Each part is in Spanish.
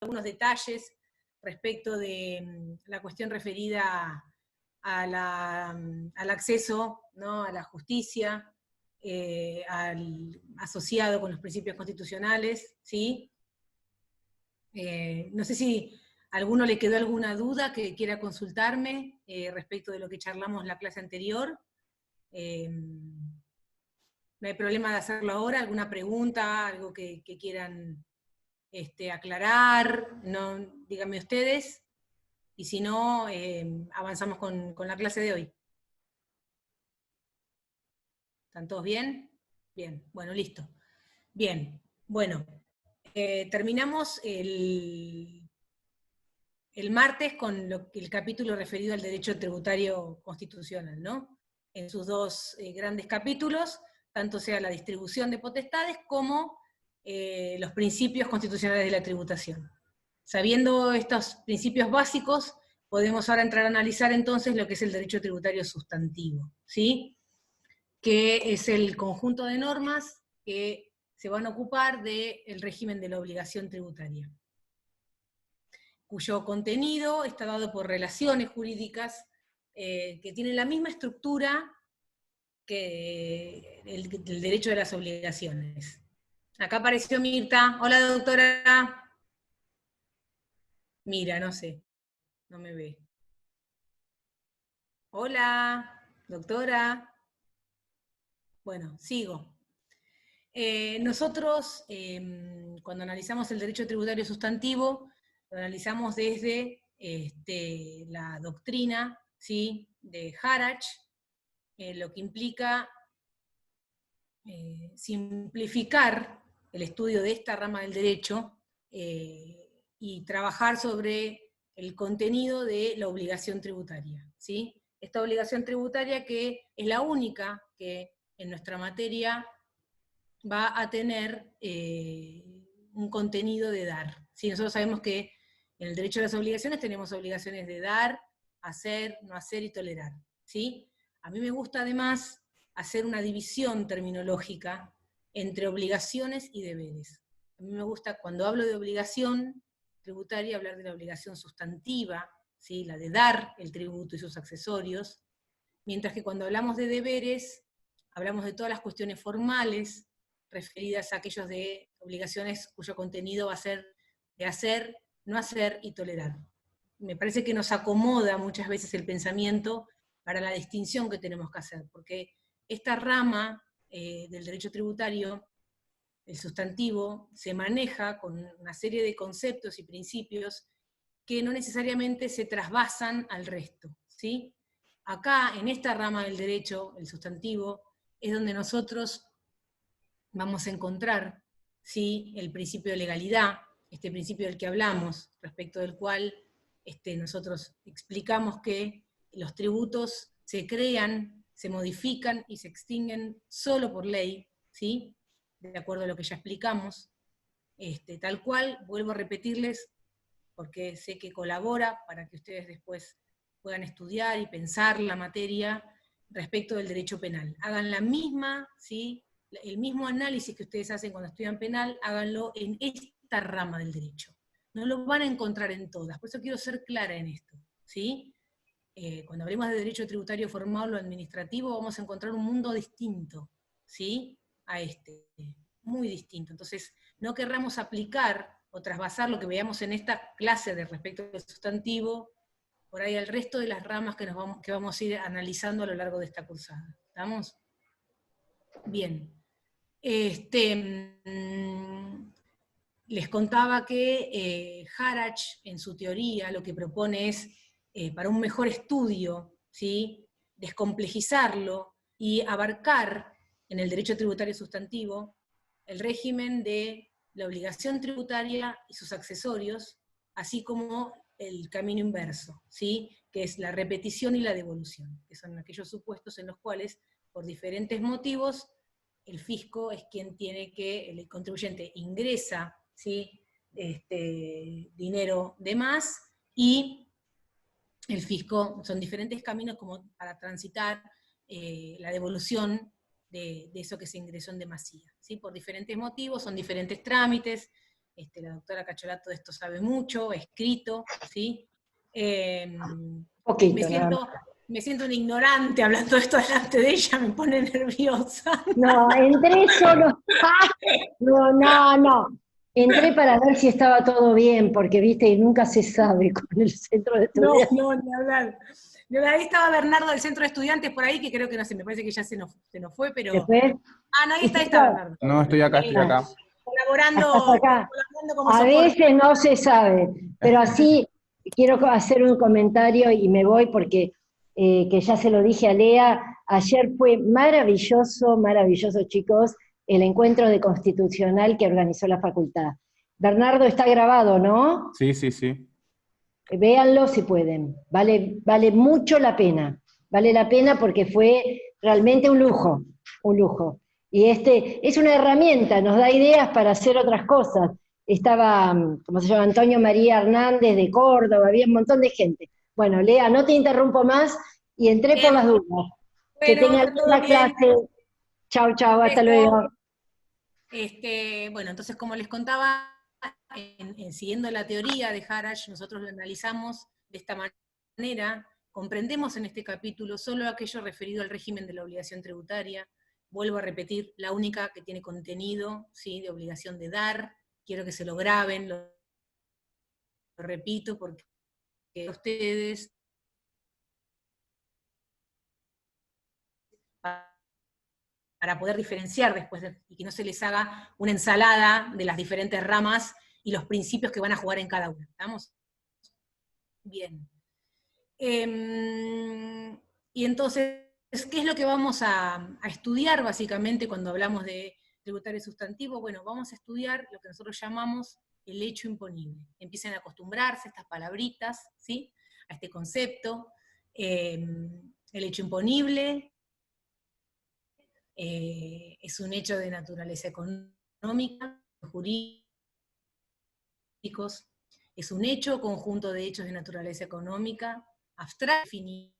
algunos detalles respecto de la cuestión referida al acceso, ¿no?, a la justicia, asociado con los principios constitucionales, ¿sí? No sé si a alguno le quedó alguna duda que quiera consultarme respecto de lo que charlamos la clase anterior. No hay problema de hacerlo ahora, alguna pregunta, algo que quieran aclarar, no, díganme ustedes, y si no, avanzamos con la clase de hoy. ¿Están todos bien? Bien, bueno, listo. Bien, bueno, terminamos el martes con el capítulo referido al derecho tributario constitucional, ¿no? En sus dos grandes capítulos, tanto sea la distribución de potestades como los principios constitucionales de la tributación. Sabiendo estos principios básicos, podemos ahora entrar a analizar entonces lo que es el derecho tributario sustantivo, ¿sí? Que es el conjunto de normas que se van a ocupar del régimen de la obligación tributaria, cuyo contenido está dado por relaciones jurídicas que tienen la misma estructura que el derecho de las obligaciones. Acá apareció Mirta. Hola, doctora. Mira, no sé, no me ve. Hola, doctora. Bueno, sigo. Nosotros, cuando analizamos el derecho tributario sustantivo, lo analizamos desde la doctrina, ¿sí?, de Harach, lo que implica simplificar el estudio de esta rama del derecho y trabajar sobre el contenido de la obligación tributaria, ¿sí? Esta obligación tributaria que es la única que en nuestra materia va a tener un contenido de dar, ¿sí? Nosotros sabemos que en el derecho de las obligaciones tenemos obligaciones de dar, hacer, no hacer y tolerar, ¿sí? A mí me gusta además hacer una división terminológica entre obligaciones y deberes. A mí me gusta, cuando hablo de obligación tributaria, hablar de la obligación sustantiva, ¿sí?, la de dar el tributo y sus accesorios, mientras que cuando hablamos de deberes, hablamos de todas las cuestiones formales referidas a aquellos de obligaciones cuyo contenido va a ser de hacer, no hacer y tolerar. Me parece que nos acomoda muchas veces el pensamiento para la distinción que tenemos que hacer, porque esta rama del derecho tributario, el sustantivo, se maneja con una serie de conceptos y principios que no necesariamente se trasvasan al resto, ¿sí? Acá, en esta rama del derecho, el sustantivo, es donde nosotros vamos a encontrar, ¿sí?, el principio de legalidad, este principio del que hablamos, respecto del cual nosotros explicamos que los tributos se crean, se modifican y se extinguen solo por ley, ¿sí?, de acuerdo a lo que ya explicamos, tal cual, vuelvo a repetirles, porque sé que colabora para que ustedes después puedan estudiar y pensar la materia respecto del derecho penal. Hagan la misma, ¿sí?, el mismo análisis que ustedes hacen cuando estudian penal, háganlo en esta rama del derecho. No lo van a encontrar en todas, por eso quiero ser clara en esto, ¿sí? Cuando hablemos de derecho tributario formal o administrativo, vamos a encontrar un mundo distinto, ¿sí?, a este, muy distinto. Entonces, no querramos aplicar o trasvasar lo que veamos en esta clase de respecto del sustantivo, por ahí al resto de las ramas que vamos a ir analizando a lo largo de esta cursada. ¿Estamos? Bien. Les contaba que Harach, en su teoría, lo que propone es, para un mejor estudio, ¿sí?, descomplejizarlo y abarcar en el derecho tributario sustantivo el régimen de la obligación tributaria y sus accesorios, así como el camino inverso, ¿sí?, que es la repetición y la devolución, que son aquellos supuestos en los cuales, por diferentes motivos, el fisco es quien tiene que, el contribuyente ingresa, ¿sí?, dinero de más, y el fisco, son diferentes caminos como para transitar la devolución de eso que se ingresó en demasía, ¿sí?, por diferentes motivos, son diferentes trámites, la doctora Cacholato de esto sabe mucho, escrito, ¿sí? Poquito, nada. Me siento un ignorante hablando de esto delante de ella, me pone nerviosa. No, entré solo. No. Entré para ver si estaba todo bien, porque viste, nunca se sabe con el centro de estudiantes. No, ni hablar. Ahí estaba Bernardo del centro de estudiantes por ahí, que creo que no sé, me parece que ya se nos fue, pero. Después, No, ahí usted está Bernardo. No, estoy acá, estoy acá. estás Colaborando acá. como A soporte. veces no se sabe, pero así quiero hacer un comentario y me voy porque que ya se lo dije a Lea, ayer fue maravilloso, maravilloso chicos, el encuentro de constitucional que organizó la facultad. Bernardo, está grabado, ¿no? Sí, sí, sí. Véanlo si pueden, vale mucho la pena, vale la pena porque fue realmente un lujo, un lujo. Y es una herramienta, nos da ideas para hacer otras cosas. Estaba, ¿cómo se llama? Antonio María Hernández de Córdoba, había un montón de gente. Bueno, Lea, no te interrumpo más y entré por Bien. las dudas. Que Bueno, tengan está todo la bien. clase. Chau, hasta luego. Bueno, entonces como les contaba, siguiendo la teoría de Harach, nosotros lo analizamos de esta manera, comprendemos en este capítulo solo aquello referido al régimen de la obligación tributaria, vuelvo a repetir, la única que tiene contenido, ¿sí?, de obligación de dar, quiero que se lo graben, lo repito, porque ustedes para poder diferenciar después y que no se les haga una ensalada de las diferentes ramas y los principios que van a jugar en cada una. ¿Estamos? Bien. Y entonces, ¿qué es lo que vamos a estudiar básicamente cuando hablamos de tributario sustantivo? Bueno, vamos a estudiar lo que nosotros llamamos el hecho imponible. Empiecen a acostumbrarse a estas palabritas, ¿sí?, a este concepto. El hecho imponible es un hecho de naturaleza económica, jurídicos, es un hecho, conjunto de hechos de naturaleza económica, abstracto, definido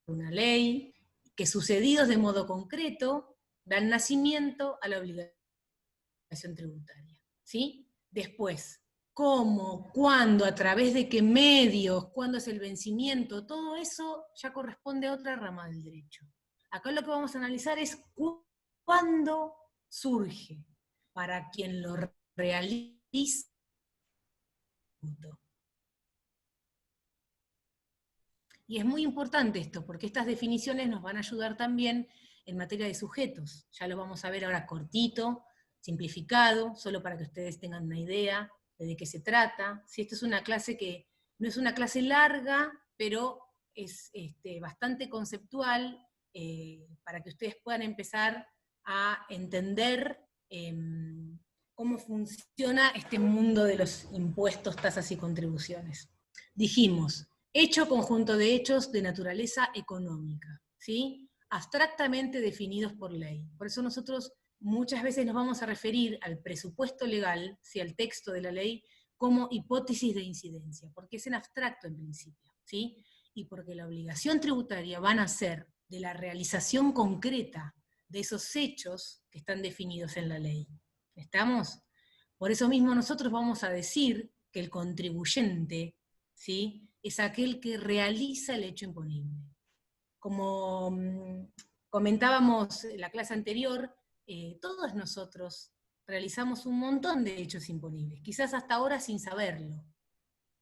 por una ley, que sucedidos de modo concreto dan nacimiento a la obligación tributaria. ¿Sí? Después, cómo, cuándo, a través de qué medios, cuándo es el vencimiento, todo eso ya corresponde a otra rama del derecho. Acá lo que vamos a analizar es cuándo surge, para quien lo realiza. Y es muy importante esto, porque estas definiciones nos van a ayudar también en materia de sujetos. Ya lo vamos a ver ahora cortito, simplificado, solo para que ustedes tengan una idea de qué se trata. Si esta es una clase que no es una clase larga, pero es bastante conceptual, para que ustedes puedan empezar a entender cómo funciona este mundo de los impuestos, tasas y contribuciones. Dijimos, hecho conjunto de hechos de naturaleza económica, ¿sí?, abstractamente definidos por ley. Por eso nosotros muchas veces nos vamos a referir al presupuesto legal, ¿sí?, al texto de la ley, como hipótesis de incidencia, porque es en abstracto en principio, ¿sí?, y porque la obligación tributaria va a nacer de la realización concreta de esos hechos que están definidos en la ley. ¿Estamos? Por eso mismo nosotros vamos a decir que el contribuyente, ¿sí?, es aquel que realiza el hecho imponible. Como comentábamos en la clase anterior, todos nosotros realizamos un montón de hechos imponibles, quizás hasta ahora sin saberlo.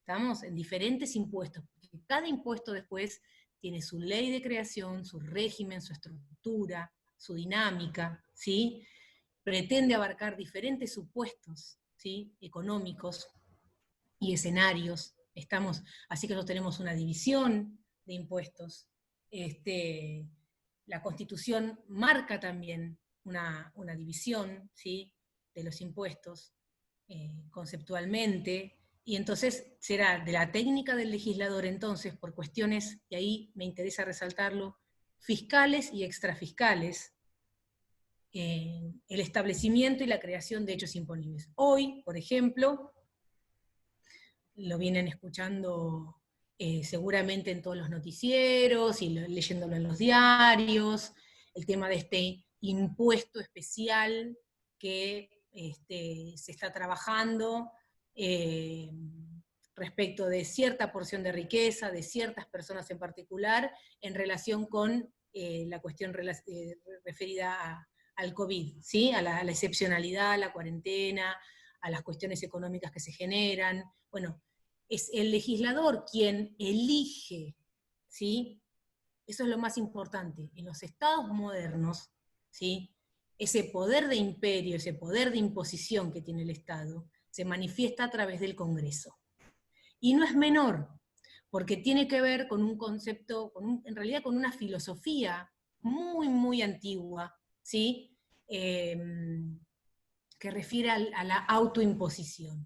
Estamos en diferentes impuestos, porque cada impuesto después tiene su ley de creación, su régimen, su estructura, su dinámica, ¿sí? Pretende abarcar diferentes supuestos, ¿sí?, económicos y escenarios. Así que nosotros tenemos una división de impuestos. La Constitución marca también una división, ¿sí?, de los impuestos, conceptualmente, y entonces será de la técnica del legislador entonces, por cuestiones, y ahí me interesa resaltarlo, fiscales y extrafiscales, el establecimiento y la creación de hechos imponibles. Hoy, por ejemplo, lo vienen escuchando seguramente en todos los noticieros y leyéndolo en los diarios, el tema de este impuesto especial que se está trabajando respecto de cierta porción de riqueza, de ciertas personas en particular, en relación con la cuestión referida al COVID, ¿sí? A la excepcionalidad, a la cuarentena, a las cuestiones económicas que se generan. Bueno, es el legislador quien elige, ¿sí? Eso es lo más importante. En los estados modernos, ¿sí? Ese poder de imperio, ese poder de imposición que tiene el Estado, se manifiesta a través del Congreso. Y no es menor, porque tiene que ver con un concepto, en realidad con una filosofía muy, muy antigua, ¿sí? Que refiere a la autoimposición.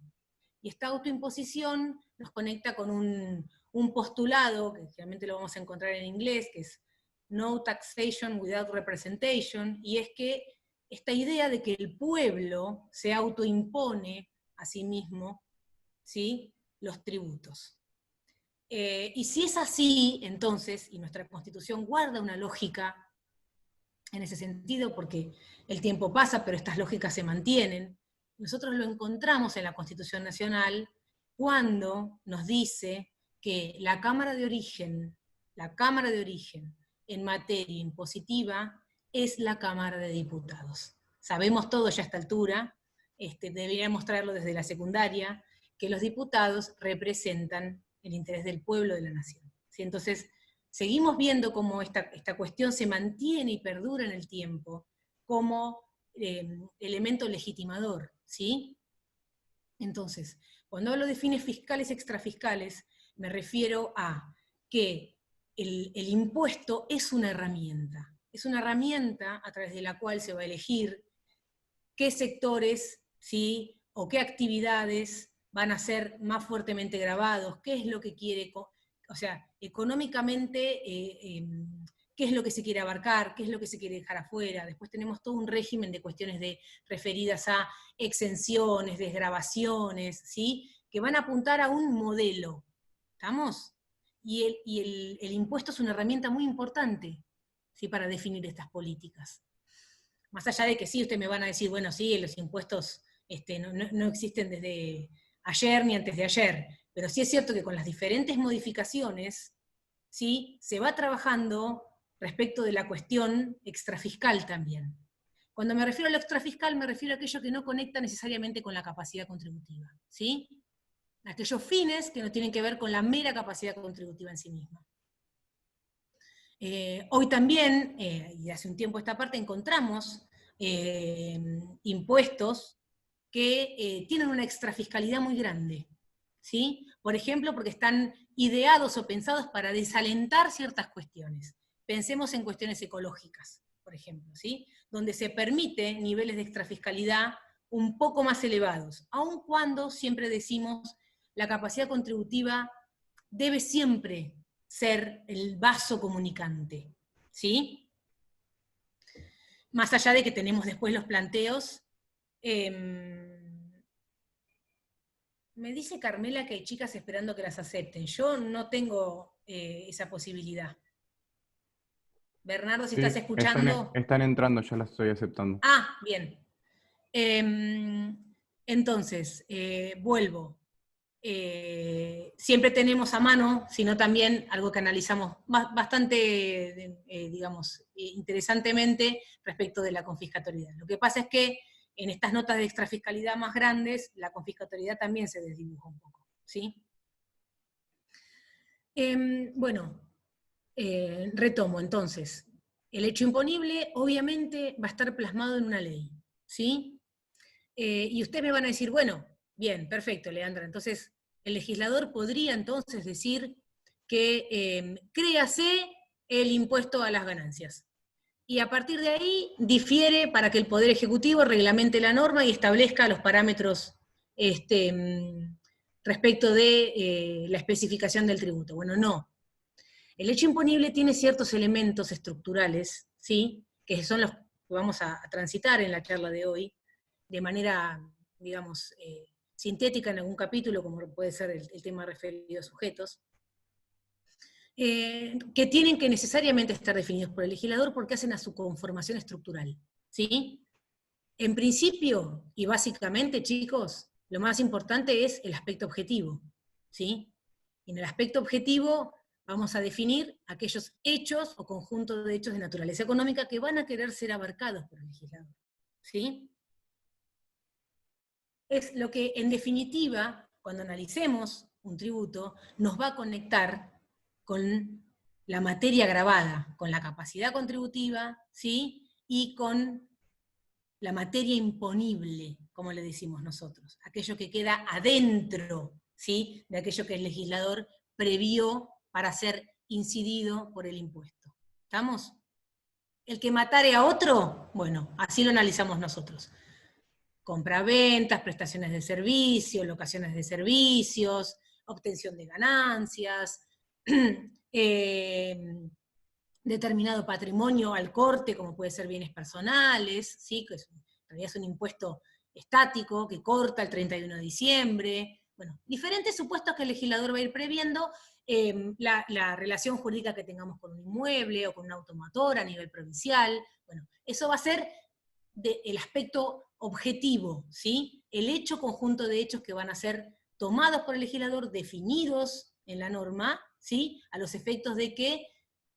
Y esta autoimposición nos conecta con un postulado, que generalmente lo vamos a encontrar en inglés, que es no taxation without representation, y es que esta idea de que el pueblo se autoimpone a sí mismo, ¿sí?, los tributos. Y si es así, entonces, y nuestra Constitución guarda una lógica en ese sentido, porque el tiempo pasa, pero estas lógicas se mantienen, nosotros lo encontramos en la Constitución Nacional cuando nos dice que la Cámara de Origen en materia impositiva es la Cámara de Diputados. Sabemos todo ya a esta altura, deberíamos traerlo desde la secundaria, que los diputados representan el interés del pueblo de la nación. ¿Sí? Entonces, seguimos viendo cómo esta cuestión se mantiene y perdura en el tiempo como elemento legitimador, ¿sí? Entonces, cuando hablo de fines fiscales extrafiscales, me refiero a que el impuesto es una herramienta a través de la cual se va a elegir qué sectores, ¿sí?, o qué actividades van a ser más fuertemente gravados, qué es lo que quiere, o sea, económicamente, qué es lo que se quiere abarcar, qué es lo que se quiere dejar afuera. Después tenemos todo un régimen de cuestiones referidas a exenciones, desgravaciones, ¿sí?, que van a apuntar a un modelo. ¿Estamos? Y el impuesto es una herramienta muy importante, ¿sí?, para definir estas políticas. Más allá de que sí, ustedes me van a decir, bueno, sí, los impuestos no existen desde ayer ni antes de ayer, pero sí es cierto que con las diferentes modificaciones, ¿sí?, se va trabajando respecto de la cuestión extrafiscal también. Cuando me refiero a lo extrafiscal, me refiero a aquello que no conecta necesariamente con la capacidad contributiva, ¿sí? Aquellos fines que no tienen que ver con la mera capacidad contributiva en sí misma. Hoy también, y hace un tiempo esta parte, encontramos impuestos que tienen una extrafiscalidad muy grande, ¿sí? Por ejemplo, porque están ideados o pensados para desalentar ciertas cuestiones. Pensemos en cuestiones ecológicas, por ejemplo, ¿sí?, donde se permite niveles de extrafiscalidad un poco más elevados, aun cuando siempre decimos la capacidad contributiva debe siempre ser el vaso comunicante, ¿sí? Más allá de que tenemos después los planteos. Me dice Carmela que hay chicas esperando que las acepten. Yo no tengo esa posibilidad. Bernardo, si Sí, estás escuchando. están entrando, ya las estoy aceptando. Ah, bien. Entonces, vuelvo. Siempre tenemos a mano, sino también algo que analizamos bastante, digamos, interesantemente respecto de la confiscatoriedad. Lo que pasa es que en estas notas de extrafiscalidad más grandes, la confiscatoriedad también se desdibuja un poco, ¿sí? Bueno, retomo entonces. El hecho imponible obviamente va a estar plasmado en una ley, ¿sí? Y ustedes me van a decir, bueno, bien, perfecto, Leandra, entonces el legislador podría entonces decir que créase el impuesto a las ganancias. Y a partir de ahí difiere para que el Poder Ejecutivo reglamente la norma y establezca los parámetros respecto de la especificación del tributo. Bueno, no. El hecho imponible tiene ciertos elementos estructurales, ¿sí?, que son los que vamos a transitar en la charla de hoy, de manera, digamos, sintética en algún capítulo, como puede ser el tema referido a sujetos, que tienen que necesariamente estar definidos por el legislador porque hacen a su conformación estructural, ¿sí? En principio, y básicamente, chicos, lo más importante es el aspecto objetivo, ¿sí? Y en el aspecto objetivo vamos a definir aquellos hechos o conjuntos de hechos de naturaleza económica que van a querer ser abarcados por el legislador, ¿sí? Es lo que, en definitiva, cuando analicemos un tributo, nos va a conectar con la materia gravada, con la capacidad contributiva, ¿sí? Y con la materia imponible, como le decimos nosotros, aquello que queda adentro, ¿sí? De aquello que el legislador previó para ser incidido por el impuesto. ¿Estamos? El que matare a otro, bueno, así lo analizamos nosotros. Compraventas, prestaciones de servicio, locaciones de servicios, obtención de ganancias, determinado patrimonio al corte, como puede ser bienes personales, ¿sí? Que en realidad es un impuesto estático que corta el 31 de diciembre. Bueno, diferentes supuestos que el legislador va a ir previendo, la relación jurídica que tengamos con un inmueble o con un automotor a nivel provincial. Bueno, eso va a ser el aspecto objetivo, ¿sí? El hecho conjunto de hechos que van a ser tomados por el legislador, definidos en la norma, ¿sí? A los efectos de que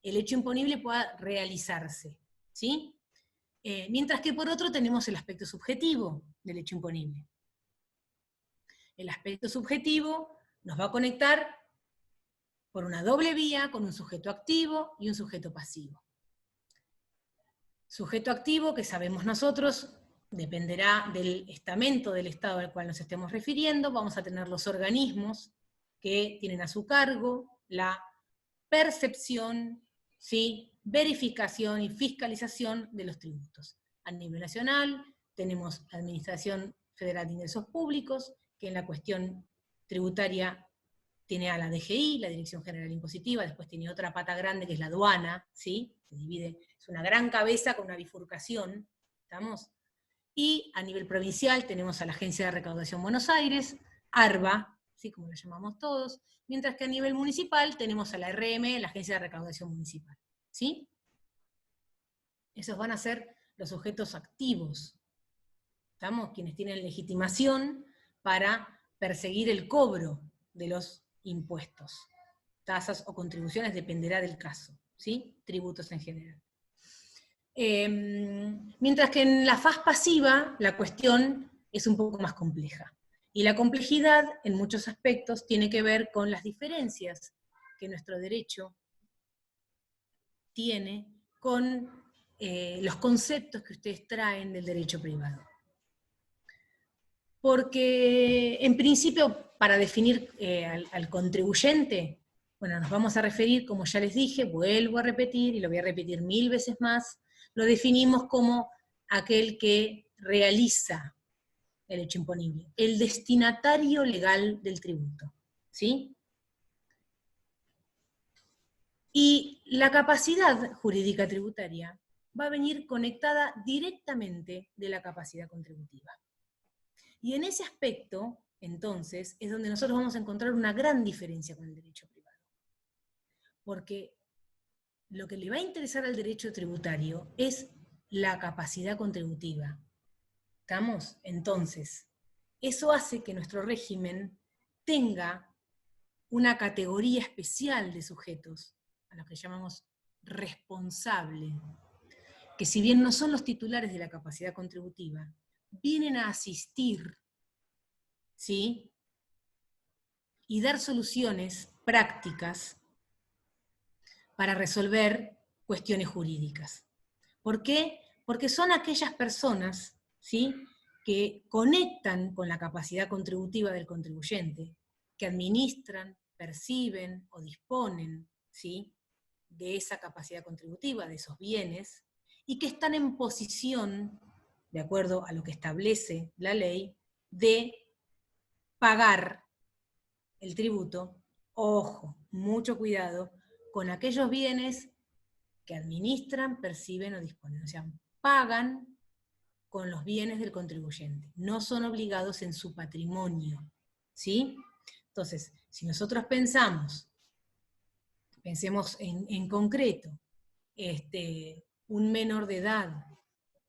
el hecho imponible pueda realizarse, ¿sí? Mientras que por otro tenemos el aspecto subjetivo del hecho imponible. El aspecto subjetivo nos va a conectar por una doble vía con un sujeto activo y un sujeto pasivo. Sujeto activo, que sabemos nosotros, dependerá del estamento del Estado al cual nos estemos refiriendo. Vamos a tener los organismos que tienen a su cargo la percepción, ¿sí? Verificación y fiscalización de los tributos. A nivel nacional tenemos la Administración Federal de Ingresos Públicos, que en la cuestión tributaria tiene a la DGI, la Dirección General Impositiva, después tiene otra pata grande que es la aduana, ¿sí? Se divide, es una gran cabeza con una bifurcación, ¿estamos? Y a nivel provincial tenemos a la Agencia de Recaudación Buenos Aires, ARBA, ¿sí? Como lo llamamos todos, mientras que a nivel municipal tenemos a la RM, la Agencia de Recaudación Municipal, ¿sí? Esos van a ser los sujetos activos, ¿estamos? Quienes tienen legitimación para perseguir el cobro de los impuestos. Tasas o contribuciones dependerá del caso, ¿sí? Tributos en general. Mientras que en la faz pasiva la cuestión es un poco más compleja. Y la complejidad, en muchos aspectos, tiene que ver con las diferencias que nuestro derecho tiene con los conceptos que ustedes traen del derecho privado. Porque, en principio, para definir al contribuyente, bueno, nos vamos a referir, como ya les dije, vuelvo a repetir, y lo voy a repetir 1000 veces más, lo definimos como aquel que realiza el hecho imponible, el destinatario legal del tributo, ¿sí? Y la capacidad jurídica tributaria va a venir conectada directamente de la capacidad contributiva. Y en ese aspecto, entonces, es donde nosotros vamos a encontrar una gran diferencia con el derecho privado. Porque lo que le va a interesar al derecho tributario es la capacidad contributiva. ¿Estamos? Entonces, eso hace que nuestro régimen tenga una categoría especial de sujetos, a los que llamamos responsable, que si bien no son los titulares de la capacidad contributiva, vienen a asistir, ¿sí? Y dar soluciones prácticas para resolver cuestiones jurídicas. ¿Por qué? Porque son aquellas personas, ¿sí?, que conectan con la capacidad contributiva del contribuyente, que administran, perciben o disponen, ¿sí?, de esa capacidad contributiva, de esos bienes, y que están en posición, de acuerdo a lo que establece la ley, de pagar el tributo, ojo, mucho cuidado, con aquellos bienes que administran, perciben o disponen. O sea, pagan con los bienes del contribuyente, no son obligados en su patrimonio, ¿sí? Entonces, si nosotros pensemos en concreto, un menor de edad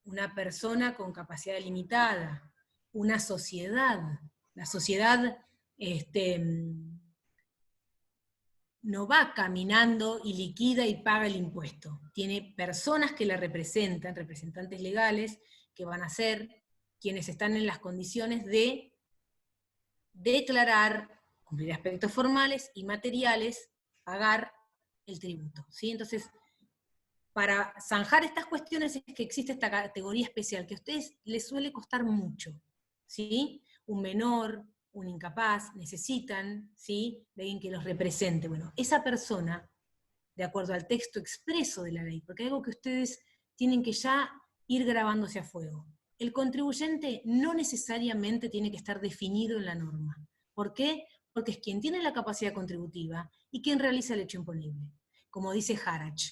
una persona con capacidad limitada, una sociedad. La sociedad no va caminando y liquida y paga el impuesto. Tiene personas que la representan, representantes legales, que van a ser quienes están en las condiciones de declarar, cumplir aspectos formales y materiales, pagar el tributo, ¿sí? Entonces, para zanjar estas cuestiones es que existe esta categoría especial, que a ustedes les suele costar mucho, ¿sí? Un menor, un incapaz, necesitan, ¿sí?, de alguien que los represente. Bueno, esa persona, de acuerdo al texto expreso de la ley, porque hay algo que ustedes tienen que ya ir grabándose a fuego. El contribuyente no necesariamente tiene que estar definido en la norma. ¿Por qué? Porque es quien tiene la capacidad contributiva y quien realiza el hecho imponible. Como dice Harach,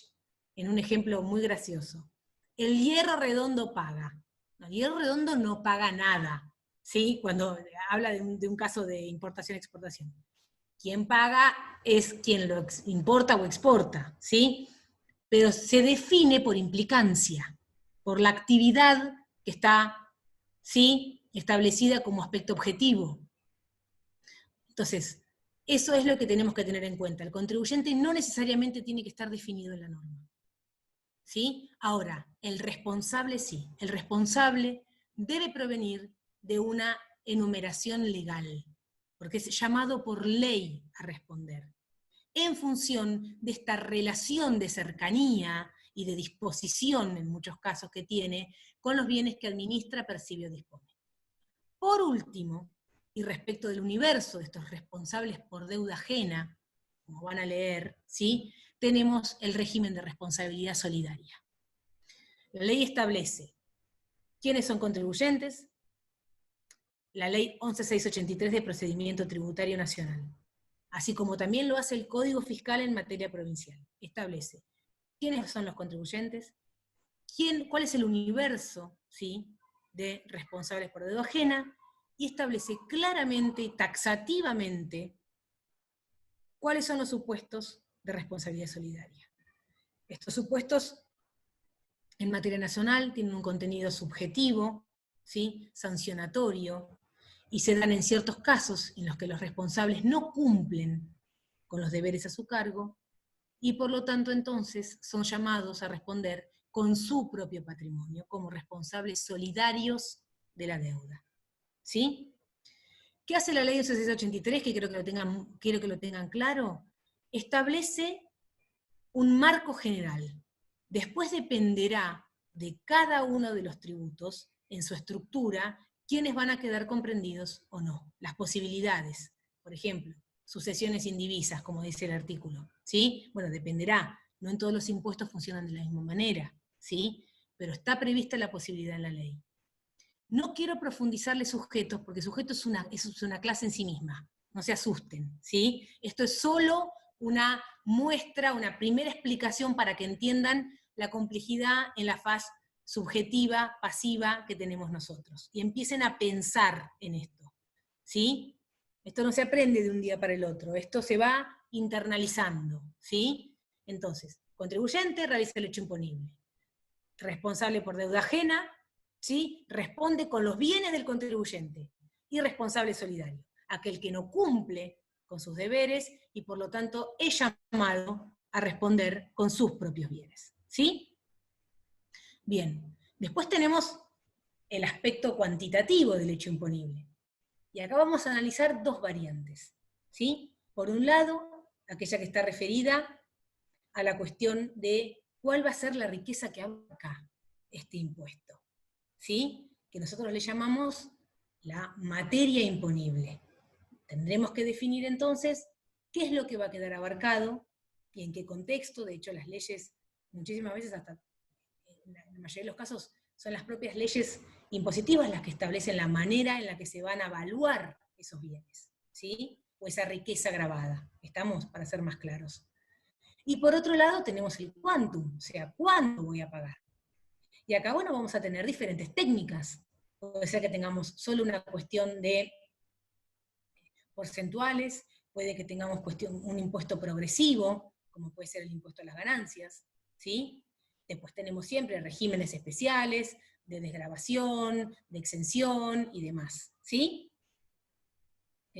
en un ejemplo muy gracioso. El hierro redondo paga. El hierro redondo no paga nada, ¿sí? Cuando habla de un caso de importación-exportación. Quien paga es quien lo importa o exporta, ¿sí? Pero se define por implicancia, por la actividad que está, ¿sí?, establecida como aspecto objetivo. Entonces, eso es lo que tenemos que tener en cuenta. El contribuyente no necesariamente tiene que estar definido en la norma, ¿sí? Ahora, el responsable sí. El responsable debe provenir de una enumeración legal, porque es llamado por ley a responder, en función de esta relación de cercanía y de disposición, en muchos casos, que tiene con los bienes que administra, percibe o dispone. Por último, y respecto del universo de estos responsables por deuda ajena, como van a leer, ¿sí?, tenemos el régimen de responsabilidad solidaria. La ley establece quiénes son contribuyentes, la ley 11.683 de Procedimiento Tributario Nacional, así como también lo hace el Código Fiscal en materia provincial. Establece quiénes son los contribuyentes, cuál es el universo, ¿sí?, de responsables por deuda ajena, y establece claramente y taxativamente cuáles son los supuestos de responsabilidad solidaria. Estos supuestos en materia nacional tienen un contenido subjetivo, ¿sí?, sancionatorio, y se dan en ciertos casos en los que los responsables no cumplen con los deberes a su cargo, y por lo tanto entonces son llamados a responder con su propio patrimonio, como responsables solidarios de la deuda. ¿Sí? ¿Qué hace la ley 11.683? Que quiero que lo tengan claro. Establece un marco general. Después dependerá de cada uno de los tributos, en su estructura, quiénes van a quedar comprendidos o no, las posibilidades. Por ejemplo, sucesiones indivisas, como dice el artículo, ¿sí? Bueno, dependerá, no en todos los impuestos funcionan de la misma manera, ¿sí? Pero está prevista la posibilidad en la ley. No quiero profundizarle sujetos, porque sujeto es una clase en sí misma, no se asusten, ¿sí? Esto es solo una muestra, una primera explicación para que entiendan la complejidad en la faz subjetiva, pasiva que tenemos nosotros, y empiecen a pensar en esto, ¿sí? Esto no se aprende de un día para el otro, esto se va internalizando, ¿sí? Entonces, contribuyente realiza el hecho imponible. Responsable por deuda ajena, ¿sí?, responde con los bienes del contribuyente. Y responsable solidario, aquel que no cumple con sus deberes y por lo tanto es llamado a responder con sus propios bienes. ¿Sí? Bien, después tenemos el aspecto cuantitativo del hecho imponible. Y acá vamos a analizar dos variantes, ¿sí? Por un lado, aquella que está referida a la cuestión de cuál va a ser la riqueza que abarca este impuesto, ¿sí?, que nosotros le llamamos la materia imponible. Tendremos que definir entonces qué es lo que va a quedar abarcado y en qué contexto. De hecho, las leyes, muchísimas veces, hasta en la mayoría de los casos, son las propias leyes impositivas las que establecen la manera en la que se van a evaluar esos bienes, ¿sí?, o esa riqueza grabada. ¿Estamos? Para ser más claros. Y por otro lado tenemos el quantum, o sea, ¿cuánto voy a pagar? Y acá, bueno, vamos a tener diferentes técnicas. Puede ser que tengamos solo una cuestión de porcentuales, puede que tengamos un impuesto progresivo, como puede ser el impuesto a las ganancias, ¿sí? Después tenemos siempre regímenes especiales, de desgravación, de exención y demás, ¿sí?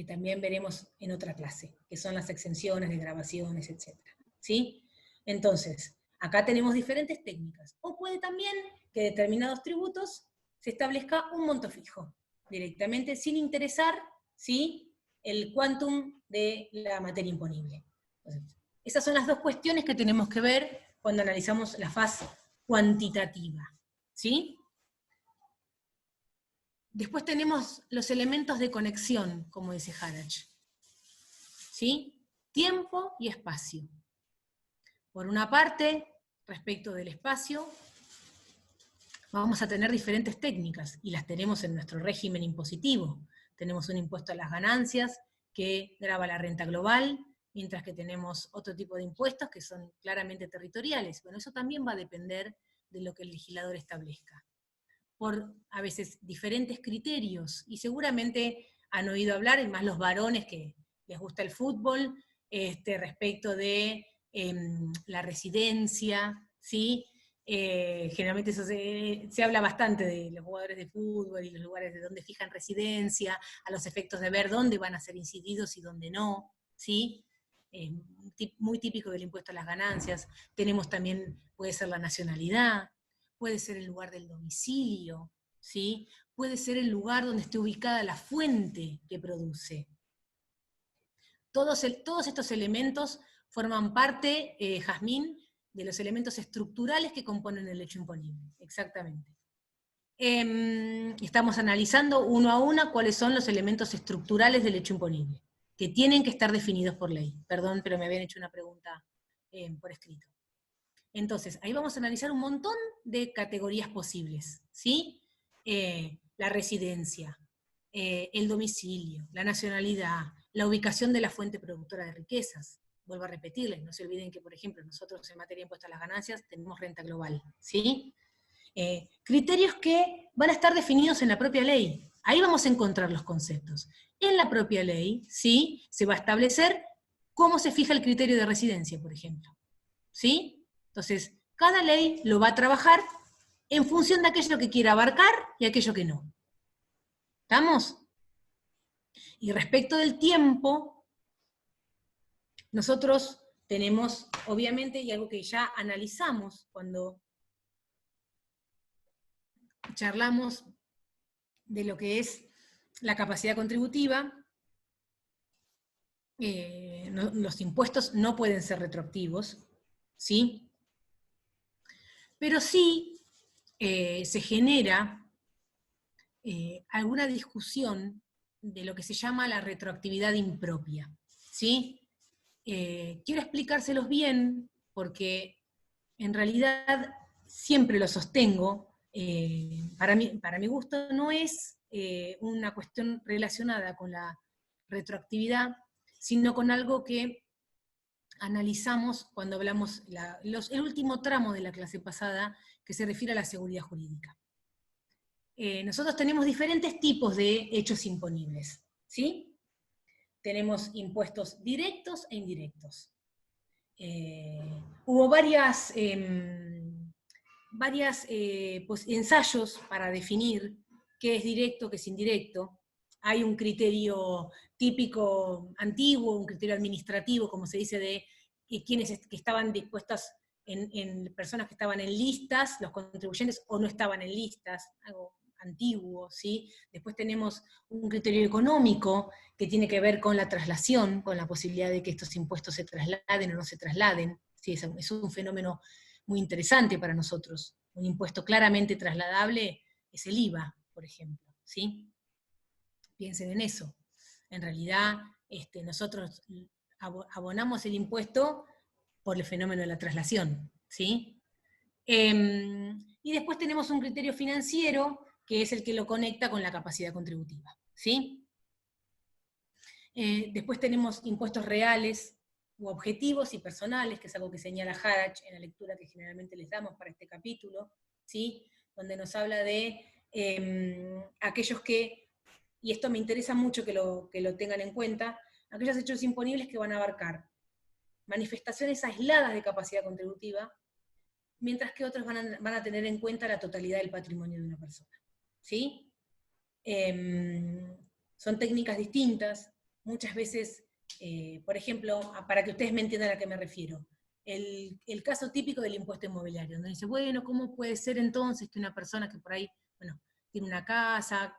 También veremos en otra clase, que son las exenciones, desgravaciones, etc. ¿Sí? Entonces, acá tenemos diferentes técnicas. O puede también que de determinados tributos se establezca un monto fijo, directamente, sin interesar, ¿sí?, el quantum de la materia imponible. Entonces, esas son las dos cuestiones que tenemos que ver cuando analizamos la fase cuantitativa, ¿sí? Después tenemos los elementos de conexión, como dice Harach, ¿sí? Tiempo y espacio. Por una parte, respecto del espacio, vamos a tener diferentes técnicas, y las tenemos en nuestro régimen impositivo. Tenemos un impuesto a las ganancias que grava la renta global, mientras que tenemos otro tipo de impuestos que son claramente territoriales. Bueno, eso también va a depender de lo que el legislador establezca, por a veces diferentes criterios, y seguramente han oído hablar, y más los varones que les gusta el fútbol, respecto de la residencia, ¿sí? Generalmente eso se habla bastante de los jugadores de fútbol y los lugares de donde fijan residencia, a los efectos de ver dónde van a ser incididos y dónde no, ¿sí? Muy típico del impuesto a las ganancias. Tenemos también, puede ser la nacionalidad, puede ser el lugar del domicilio, ¿sí? Puede ser el lugar donde esté ubicada la fuente que produce. Todos estos elementos forman parte, Jazmín, de los elementos estructurales que componen el hecho imponible, exactamente. Estamos analizando uno a uno cuáles son los elementos estructurales del hecho imponible, que tienen que estar definidos por ley. Perdón, pero me habían hecho una pregunta por escrito. Entonces, ahí vamos a analizar un montón de categorías posibles, ¿sí? La residencia, el domicilio, la nacionalidad, la ubicación de la fuente productora de riquezas. Vuelvo a repetirles, no se olviden que, por ejemplo, nosotros en materia de impuestos a las ganancias tenemos renta global, ¿sí? Criterios que van a estar definidos en la propia ley. Ahí vamos a encontrar los conceptos. En la propia ley, ¿sí?, se va a establecer cómo se fija el criterio de residencia, por ejemplo, ¿sí? Entonces, cada ley lo va a trabajar en función de aquello que quiera abarcar y aquello que no. ¿Estamos? Y respecto del tiempo, nosotros tenemos, obviamente, y algo que ya analizamos cuando charlamos de lo que es la capacidad contributiva, los impuestos no pueden ser retroactivos, ¿sí? Pero sí se genera alguna discusión de lo que se llama la retroactividad impropia, ¿sí? Quiero explicárselos bien, porque en realidad siempre lo sostengo, para mi gusto no es una cuestión relacionada con la retroactividad, sino con algo que analizamos cuando hablamos el último tramo de la clase pasada, que se refiere a la seguridad jurídica. Nosotros tenemos diferentes tipos de hechos imponibles, ¿sí? Tenemos impuestos directos e indirectos. Hubo varios ensayos para definir qué es directo, qué es indirecto. Hay un criterio típico antiguo, un criterio administrativo, como se dice, de quienes que estaban dispuestas en personas que estaban en listas, los contribuyentes, o no estaban en listas, algo antiguo, ¿sí? Después tenemos un criterio económico que tiene que ver con la traslación, con la posibilidad de que estos impuestos se trasladen o no se trasladen, ¿sí? Es un fenómeno muy interesante para nosotros. Un impuesto claramente trasladable es el IVA, por ejemplo, ¿sí? Piensen en eso. En realidad, nosotros abonamos el impuesto por el fenómeno de la traslación, ¿sí? Y después tenemos un criterio financiero, que es el que lo conecta con la capacidad contributiva, ¿sí? Después tenemos impuestos reales u objetivos y personales, que es algo que señala Harach en la lectura que generalmente les damos para este capítulo, ¿sí? Donde nos habla de aquellos que, y esto me interesa mucho que lo tengan en cuenta, aquellos hechos imponibles que van a abarcar manifestaciones aisladas de capacidad contributiva, mientras que otros van a tener en cuenta la totalidad del patrimonio de una persona. ¿Sí? Son técnicas distintas, muchas veces, por ejemplo, para que ustedes me entiendan a qué me refiero, el caso típico del impuesto inmobiliario, donde dice, bueno, ¿cómo puede ser entonces que una persona que por ahí, bueno, tiene una casa,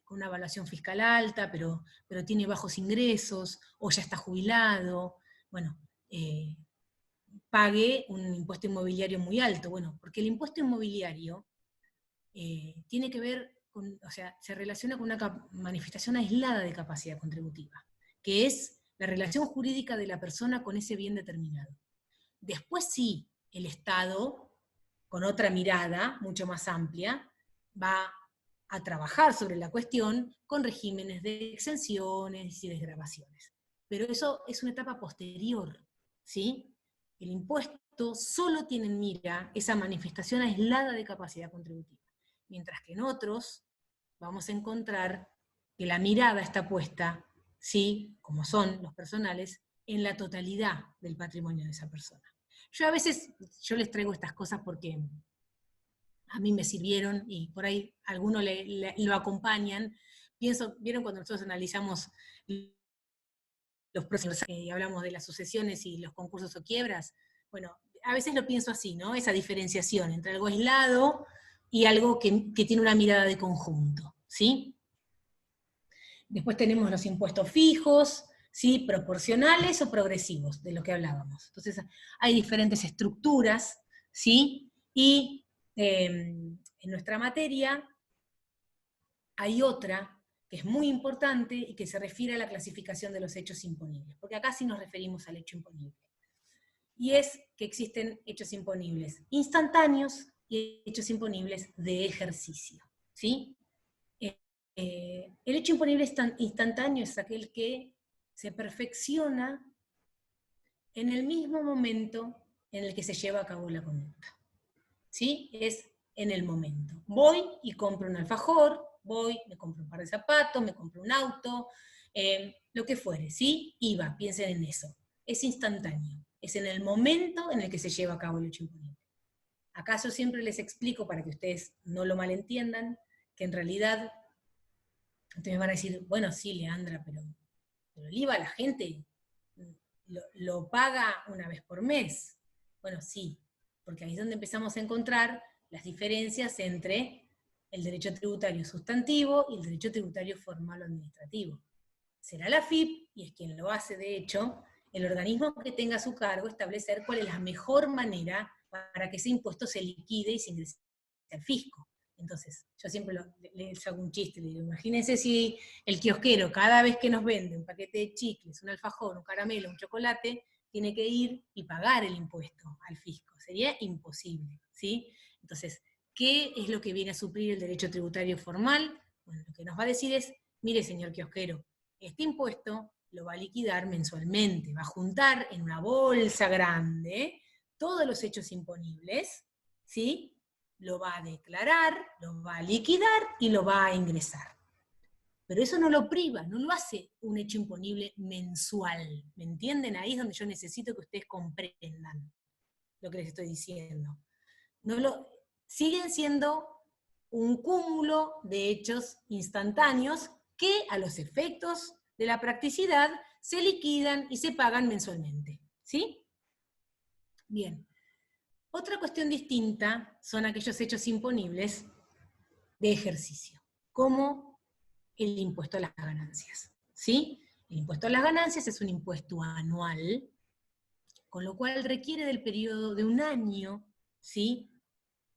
con una evaluación fiscal alta, pero tiene bajos ingresos, o ya está jubilado, bueno, pague un impuesto inmobiliario muy alto? Bueno, porque el impuesto inmobiliario tiene que ver con, o sea, se relaciona con una manifestación aislada de capacidad contributiva, que es la relación jurídica de la persona con ese bien determinado. Después sí, el Estado, con otra mirada mucho más amplia, va a trabajar sobre la cuestión con regímenes de exenciones y desgravaciones. Pero eso es una etapa posterior, ¿sí? El impuesto solo tiene en mira esa manifestación aislada de capacidad contributiva, mientras que en otros vamos a encontrar que la mirada está puesta, sí, como son los personales, en la totalidad del patrimonio de esa persona. Yo a veces, yo les traigo estas cosas porque a mí me sirvieron y por ahí algunos lo acompañan. Pienso, ¿vieron cuando nosotros analizamos los procesos y hablamos de las sucesiones y los concursos o quiebras? Bueno, a veces lo pienso así, ¿no? Esa diferenciación entre algo aislado y algo que tiene una mirada de conjunto, ¿sí? Después tenemos los impuestos fijos, ¿sí? Proporcionales o progresivos, de lo que hablábamos. Entonces, hay diferentes estructuras, ¿sí? Y en nuestra materia hay otra que es muy importante y que se refiere a la clasificación de los hechos imponibles, porque acá sí nos referimos al hecho imponible. Y es que existen hechos imponibles instantáneos y hechos imponibles de ejercicio, ¿sí? El hecho imponible instantáneo es aquel que se perfecciona en el mismo momento en el que se lleva a cabo la conducta. ¿Sí? Es en el momento. Voy y compro un alfajor, voy, me compro un par de zapatos, me compro un auto, lo que fuere, ¿sí? IVA, piensen en eso. Es instantáneo, es en el momento en el que se lleva a cabo el hecho imponible. ¿Acaso siempre les explico, para que ustedes no lo malentiendan, que en realidad, ustedes van a decir, bueno, sí, Leandra, pero el IVA la gente lo paga una vez por mes? Bueno, sí, porque ahí es donde empezamos a encontrar las diferencias entre el derecho tributario sustantivo y el derecho tributario formal o administrativo. Será la AFIP, y es quien lo hace de hecho, el organismo que tenga a su cargo establecer cuál es la mejor manera para que ese impuesto se liquide y se ingrese al fisco. Entonces, yo siempre les hago un chiste, le digo, imagínense si el kiosquero cada vez que nos vende un paquete de chicles, un alfajor, un caramelo, un chocolate, tiene que ir y pagar el impuesto al fisco. Sería imposible, ¿sí? Entonces, ¿qué es lo que viene a suplir el derecho tributario formal? Bueno, lo que nos va a decir es, mire, señor kiosquero, este impuesto lo va a liquidar mensualmente, va a juntar en una bolsa grande todos los hechos imponibles, ¿sí? Lo va a declarar, lo va a liquidar y lo va a ingresar. Pero eso no lo priva, no lo hace un hecho imponible mensual. ¿Me entienden? Ahí es donde yo necesito que ustedes comprendan lo que les estoy diciendo. Siguen siendo un cúmulo de hechos instantáneos que a los efectos de la practicidad se liquidan y se pagan mensualmente. ¿Sí? Bien. Otra cuestión distinta son aquellos hechos imponibles de ejercicio, como el impuesto a las ganancias. ¿Sí? El impuesto a las ganancias es un impuesto anual, con lo cual requiere del periodo de un año, ¿sí?,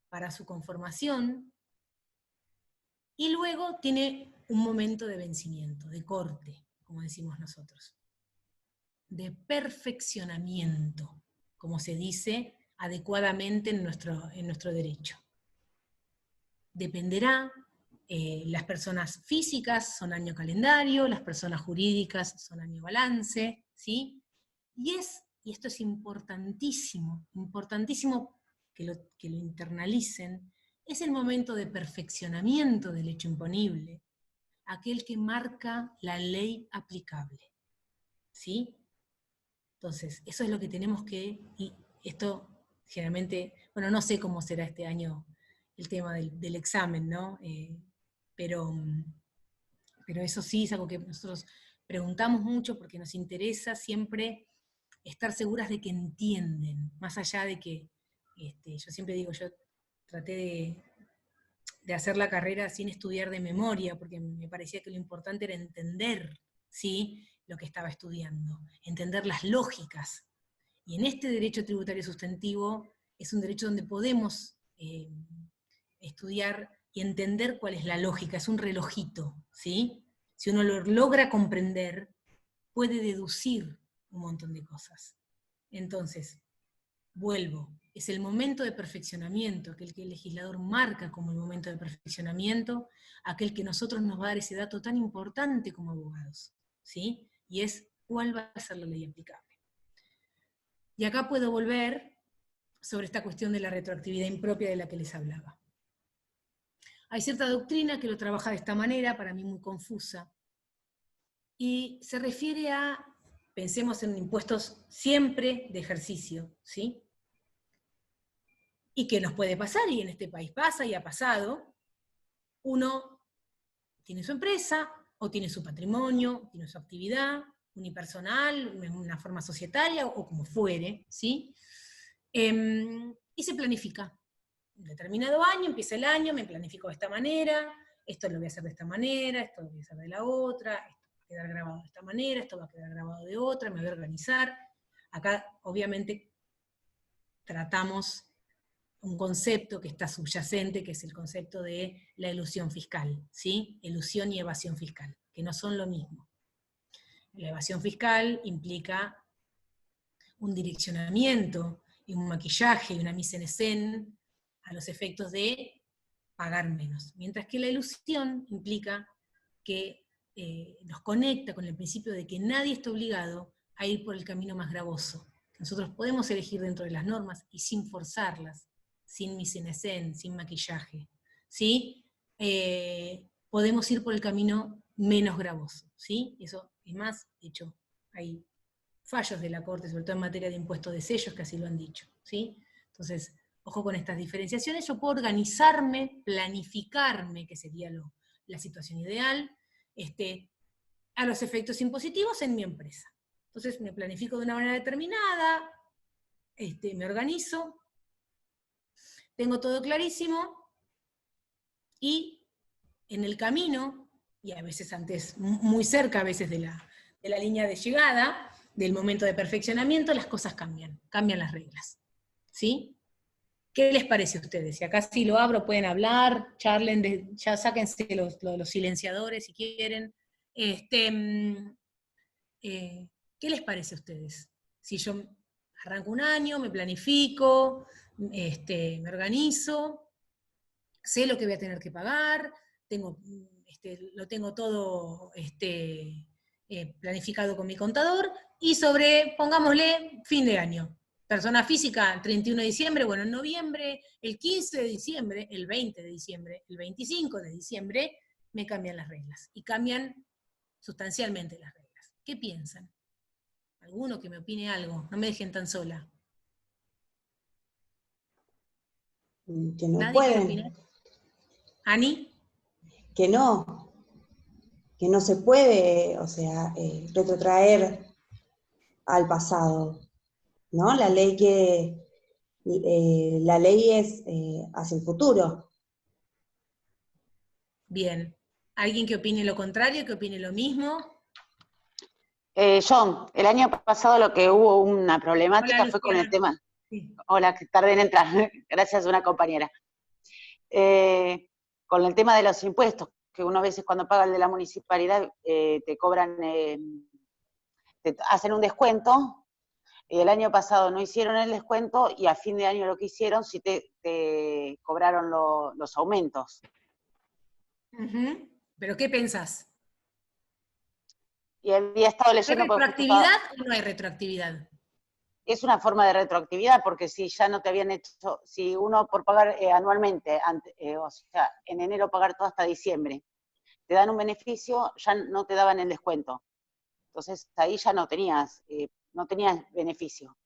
para su conformación, y luego tiene un momento de vencimiento, de corte, como decimos nosotros, de perfeccionamiento, como se dice adecuadamente en nuestro derecho. Dependerá, las personas físicas son año calendario, las personas jurídicas son año balance, ¿sí? Y esto es importantísimo, importantísimo que lo internalicen, es el momento de perfeccionamiento del hecho imponible, aquel que marca la ley aplicable, ¿sí? Entonces, eso es lo que tenemos que, y esto generalmente, bueno, no sé cómo será este año el tema del examen, ¿no? Pero eso sí es algo que nosotros preguntamos mucho porque nos interesa siempre estar seguras de que entienden, más allá de que, yo siempre digo, yo traté de hacer la carrera sin estudiar de memoria, porque me parecía que lo importante era entender, ¿sí?, lo que estaba estudiando, entender las lógicas. Y en este derecho tributario sustantivo es un derecho donde podemos estudiar y entender cuál es la lógica, es un relojito, ¿sí? Si uno lo logra comprender, puede deducir un montón de cosas. Entonces, vuelvo, es el momento de perfeccionamiento, aquel que el legislador marca como el momento de perfeccionamiento, aquel que nosotros nos va a dar ese dato tan importante como abogados, ¿sí? Y es cuál va a ser la ley aplicable. Y acá puedo volver sobre esta cuestión de la retroactividad impropia de la que les hablaba. Hay cierta doctrina que lo trabaja de esta manera, para mí muy confusa, y se refiere a, pensemos en impuestos siempre de ejercicio, ¿sí? Y que nos puede pasar, y en este país pasa y ha pasado, uno tiene su empresa, o tiene su patrimonio, tiene su actividad unipersonal, una forma societaria, o como fuere, ¿sí? Y se planifica. Un determinado año, empieza el año, me planifico de esta manera, esto lo voy a hacer de esta manera, esto lo voy a hacer de la otra, esto va a quedar grabado de esta manera, esto va a quedar grabado de otra, me voy a organizar. Acá, obviamente, tratamos un concepto que está subyacente, que es el concepto de la elusión fiscal, ¿sí? Elusión y evasión fiscal, que no son lo mismo. La evasión fiscal implica un direccionamiento y un maquillaje y una mise en scène a los efectos de pagar menos. Mientras que la ilusión implica que nos conecta con el principio de que nadie está obligado a ir por el camino más gravoso. Nosotros podemos elegir dentro de las normas y sin forzarlas, sin mise en scène, sin maquillaje, ¿sí? Podemos ir por el camino menos gravoso, ¿sí? Eso es más, de hecho, hay fallos de la Corte, sobre todo en materia de impuestos de sellos, que así lo han dicho, ¿sí? Entonces, ojo con estas diferenciaciones, yo puedo organizarme, planificarme, que sería la situación ideal, a los efectos impositivos en mi empresa. Entonces me planifico de una manera determinada, me organizo, tengo todo clarísimo, y en el camino, y a veces antes, muy cerca a veces de la línea de llegada, del momento de perfeccionamiento, las cosas cambian las reglas, ¿sí? ¿Qué les parece a ustedes? Si acá sí lo abro, pueden hablar, charlen, ya sáquense los silenciadores si quieren. ¿Qué les parece a ustedes? Si yo arranco un año, me planifico, me organizo, sé lo que voy a tener que pagar, lo tengo todo planificado con mi contador, y pongámosle, fin de año. Persona física, 31 de diciembre, bueno, en noviembre, el 15 de diciembre, el 20 de diciembre, el 25 de diciembre, me cambian las reglas, y cambian sustancialmente las reglas. ¿Qué piensan? Alguno que me opine algo, no me dejen tan sola. Que no ¿Nadie quiere pueden. opinar? ¿Ani? Que no se puede, o sea, retrotraer al pasado, ¿no? La ley es hacia el futuro. Bien. ¿Alguien que opine lo contrario, que opine lo mismo? John, el año pasado lo que hubo una problemática Hola, fue con el tema. Sí. Hola, que tardé en entrar, gracias a una compañera. Con el tema de los impuestos, que uno a veces cuando paga el de la municipalidad te cobran, te hacen un descuento, y el año pasado no hicieron el descuento, y a fin de año lo que hicieron sí te cobraron los aumentos. ¿Pero qué pensás? Y había estado ¿Hay leyendo... retroactividad o no hay retroactividad? Es una forma de retroactividad, porque si ya no te habían hecho, si uno por pagar anualmente, o sea, en enero pagar todo hasta diciembre, te dan un beneficio, ya no te daban el descuento. Entonces ahí ya no tenías beneficio.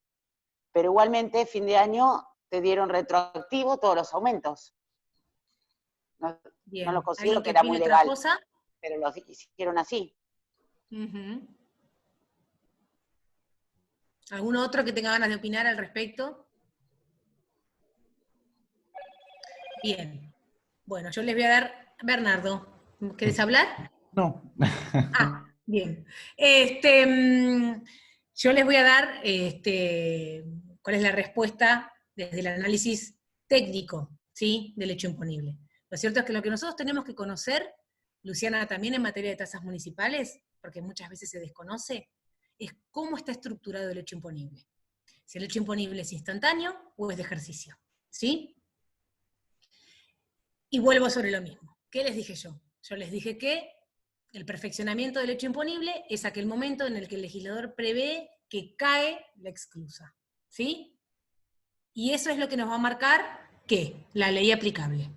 Pero igualmente, fin de año, te dieron retroactivo todos los aumentos. No, Bien. no lo considero ¿Alguien que era opine muy otra legal, cosa? pero lo hicieron así. Ujú. ¿Algún otro que tenga ganas de opinar al respecto? Bien. Bueno, yo les voy a dar... Bernardo, ¿querés hablar? No. Ah, bien. Yo les voy a dar cuál es la respuesta desde el análisis técnico, ¿sí?, del hecho imponible. Lo cierto es que lo que nosotros tenemos que conocer, Luciana, también en materia de tasas municipales, porque muchas veces se desconoce, es cómo está estructurado el hecho imponible. Si el hecho imponible es instantáneo o es de ejercicio, ¿sí? Y vuelvo sobre lo mismo. ¿Qué les dije yo? Yo les dije que el perfeccionamiento del hecho imponible es aquel momento en el que el legislador prevé que cae la exclusa, ¿sí? Y eso es lo que nos va a marcar, ¿qué? La ley aplicable,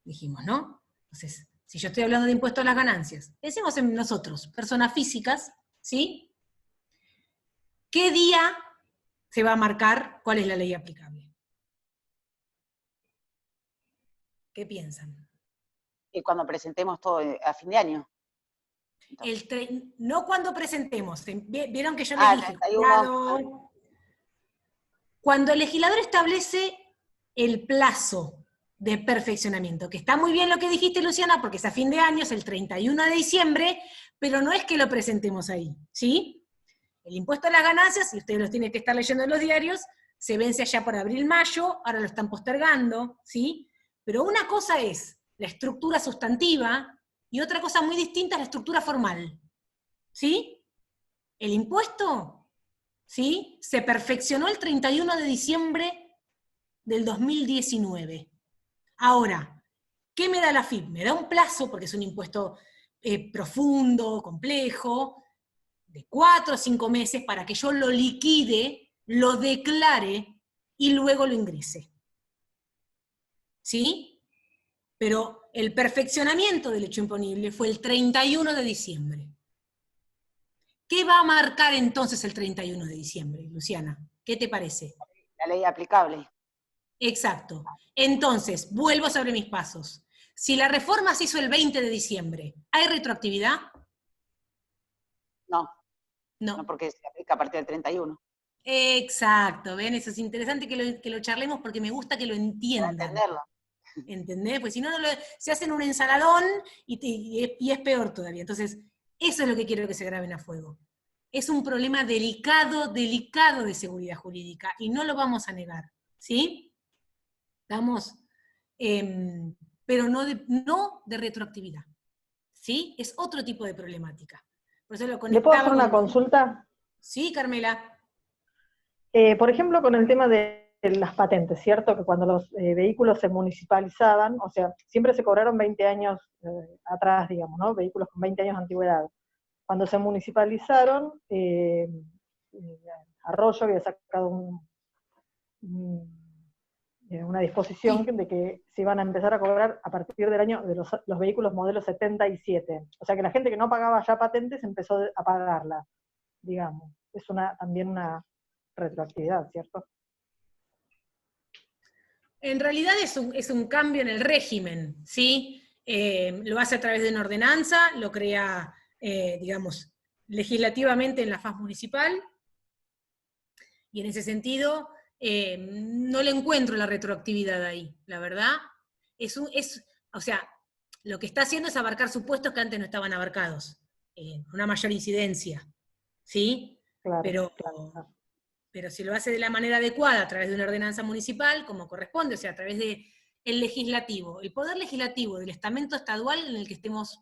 dijimos, ¿no? Entonces, si yo estoy hablando de impuesto a las ganancias, pensemos en nosotros, personas físicas, ¿sí? ¿Qué día se va a marcar cuál es la ley aplicable? ¿Qué piensan? Y cuando presentemos todo a fin de año. No cuando presentemos, vieron que yo les Ah, dije, 31. cuidado. Cuando el legislador establece el plazo de perfeccionamiento, que está muy bien lo que dijiste, Luciana, porque es a fin de año, es el 31 de diciembre, pero no es que lo presentemos ahí, ¿sí? El impuesto a las ganancias, y ustedes los tienen que estar leyendo en los diarios, se vence allá por abril-mayo, ahora lo están postergando, ¿sí? Pero una cosa es la estructura sustantiva, y otra cosa muy distinta es la estructura formal, ¿sí? El impuesto, ¿sí?, se perfeccionó el 31 de diciembre del 2019. Ahora, ¿qué me da la FIP? Me da un plazo, porque es un impuesto profundo, complejo, de 4 o 5 meses para que yo lo liquide, lo declare y luego lo ingrese. ¿Sí? Pero el perfeccionamiento del hecho imponible fue el 31 de diciembre. ¿Qué va a marcar entonces el 31 de diciembre, Luciana? ¿Qué te parece? La ley aplicable. Exacto. Entonces, vuelvo sobre mis pasos. Si la reforma se hizo el 20 de diciembre, ¿hay retroactividad? No, No. no porque se aplica a partir del 31. Exacto, ¿ven? Eso es interesante que lo charlemos porque me gusta que lo Para entiendan. entenderlo. ¿Entendés? Pues si no, se hacen un ensaladón y es peor todavía. Entonces, eso es lo que quiero que se graben a fuego. Es un problema delicado, delicado de seguridad jurídica, y no lo vamos a negar, ¿sí? ¿Estamos? Pero no de retroactividad, ¿sí? Es otro tipo de problemática. Por eso lo ¿Le puedo conectaba hacer una con... consulta? Sí, Carmela. Por ejemplo, con el tema de las patentes, ¿cierto? Que cuando los vehículos se municipalizaban, o sea, siempre se cobraron 20 años atrás, digamos, ¿no? Vehículos con 20 años de antigüedad. Cuando se municipalizaron, Arroyo había sacado una disposición Sí. de que se iban a empezar a cobrar a partir del año de los vehículos modelo 77. O sea que la gente que no pagaba ya patentes empezó a pagarla, digamos. Es también una retroactividad, ¿cierto? En realidad es un cambio en el régimen, ¿sí? Lo hace a través de una ordenanza, lo crea, digamos, legislativamente en la faz municipal, y en ese sentido no le encuentro la retroactividad ahí, la verdad. O sea, lo que está haciendo es abarcar supuestos que antes no estaban abarcados, una mayor incidencia, ¿sí? Claro, Pero si lo hace de la manera adecuada, a través de una ordenanza municipal, como corresponde, o sea, a través del legislativo, el poder legislativo del estamento estadual en el que estemos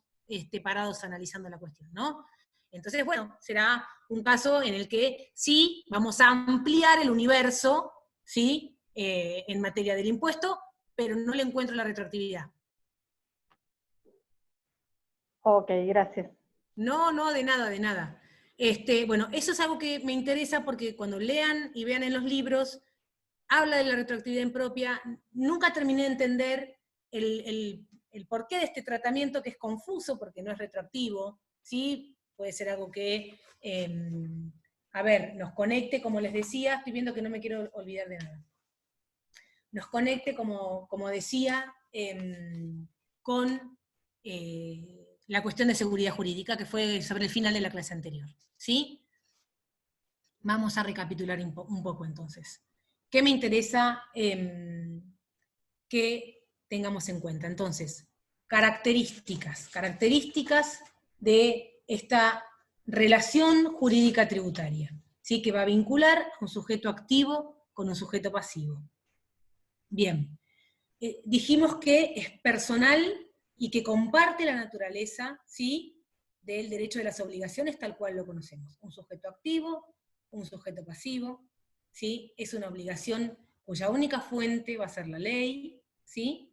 parados analizando la cuestión, ¿no? Entonces, bueno, será un caso en el que sí vamos a ampliar el universo, ¿sí?, en materia del impuesto, pero no le encuentro la retroactividad. Ok, gracias. No, de nada, de nada. Bueno, eso es algo que me interesa porque cuando lean y vean en los libros, habla de la retroactividad impropia. Nunca terminé de entender el porqué de este tratamiento, que es confuso porque no es retroactivo, ¿sí? Puede ser algo que, a ver, nos conecte, como les decía, estoy viendo que no me quiero olvidar de nada. nos conecte, como decía, con la cuestión de seguridad jurídica, que fue sobre el final de la clase anterior. ¿Sí? Vamos a recapitular un poco entonces. ¿Qué me interesa que tengamos en cuenta? Entonces, características de esta relación jurídica tributaria, ¿sí? Que va a vincular a un sujeto activo con un sujeto pasivo. Bien, dijimos que es personal y que comparte la naturaleza, ¿sí?, del derecho de las obligaciones tal cual lo conocemos. Un sujeto activo, un sujeto pasivo, ¿sí? Es una obligación cuya única fuente va a ser la ley, ¿sí?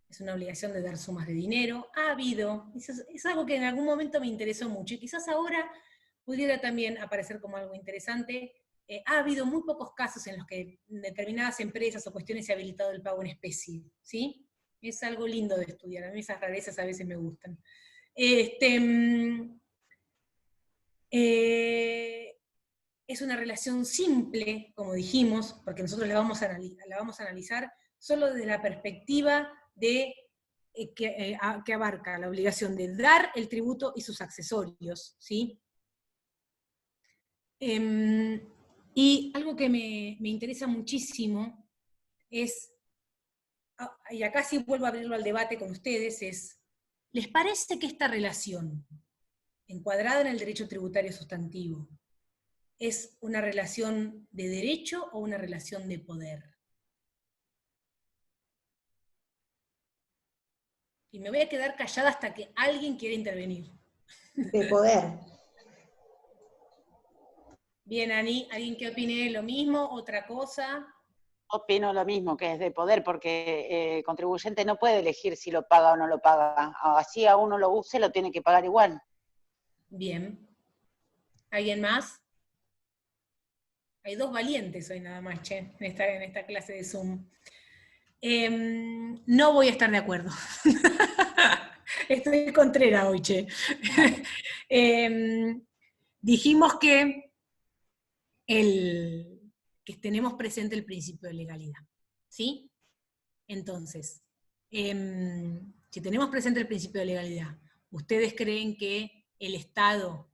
Es una obligación de dar sumas de dinero. Ha habido, es algo que en algún momento me interesó mucho, y quizás ahora pudiera también aparecer como algo interesante. Ha habido muy pocos casos en los que determinadas empresas o cuestiones se ha habilitado el pago en especie, ¿sí? Es algo lindo de estudiar, a mí esas rarezas a veces me gustan. Es una relación simple, como dijimos, porque nosotros la vamos a analizar solo desde la perspectiva de que abarca la obligación de dar el tributo y sus accesorios, ¿sí? Y algo que me interesa muchísimo es, y acá sí vuelvo a abrirlo al debate con ustedes, es, ¿les parece que esta relación, encuadrada en el derecho tributario sustantivo, es una relación de derecho o una relación de poder? Y me voy a quedar callada hasta que alguien quiera intervenir. De poder. Bien, Ani, ¿alguien que opine lo mismo? ¿Otra cosa? Opino lo mismo, que es de poder, porque el contribuyente no puede elegir si lo paga o no lo paga. Así a uno lo use, lo tiene que pagar igual. Bien. ¿Alguien más? Hay dos valientes hoy nada más, che, en esta clase de Zoom. No voy a estar de acuerdo. Estoy contrera hoy, che. Dijimos que tenemos presente el principio de legalidad, ¿sí? Entonces, si tenemos presente el principio de legalidad, ¿ustedes creen que el Estado,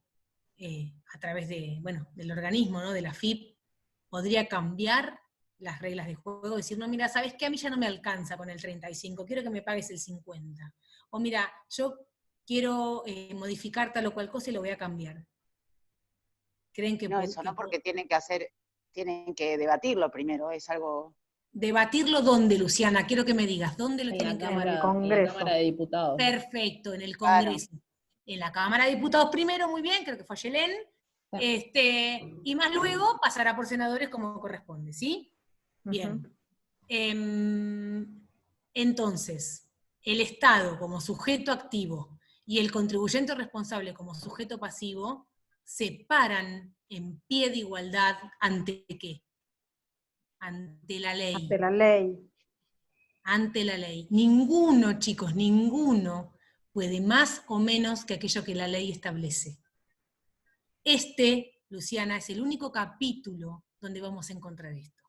a través de, bueno, del organismo, ¿no?, de la FIP, podría cambiar las reglas de juego? Decir, no, mira, ¿sabes qué? A mí ya no me alcanza con el 35, quiero que me pagues el 50. O mira, yo quiero modificar tal o cual cosa y lo voy a cambiar. ¿Creen que No, eso no, porque tienen que debatirlo primero, es algo... ¿Debatirlo dónde, Luciana? Quiero que me digas, ¿dónde lo tienen que debatir? En el Congreso. En la Cámara de Diputados. Perfecto, en el Congreso. Claro. En la Cámara de Diputados primero, muy bien, creo que fue Yelén, y más luego pasará por senadores como corresponde, ¿sí? Bien. Entonces, el Estado como sujeto activo y el contribuyente responsable como sujeto pasivo se paran en pie de igualdad ¿ante qué? Ante la ley. Ante la ley. Ante la ley. Ninguno, chicos, ninguno puede más o menos que aquello que la ley establece. Luciana, es el único capítulo donde vamos a encontrar esto.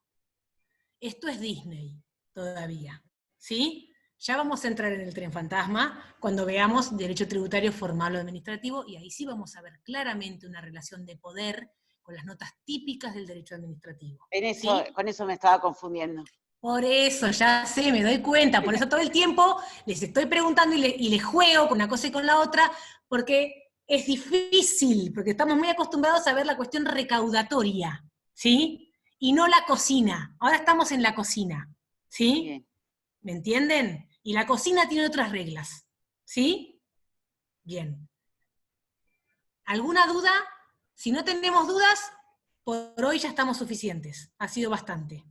Esto es Disney todavía, ¿sí? Ya vamos a entrar en el tren fantasma cuando veamos derecho tributario formal o administrativo, y ahí sí vamos a ver claramente una relación de poder con las notas típicas del derecho administrativo. ¿Sí? Con eso me estaba confundiendo. Por eso, ya sé, me doy cuenta, por eso todo el tiempo les estoy preguntando y les juego con una cosa y con la otra, porque es difícil, porque estamos muy acostumbrados a ver la cuestión recaudatoria, ¿sí? Y no la cocina. Ahora estamos en la cocina, ¿sí? Bien. ¿Me entienden? Y la cocina tiene otras reglas, ¿sí? Bien. ¿Alguna duda? Si no tenemos dudas, por hoy ya estamos suficientes. Ha sido bastante.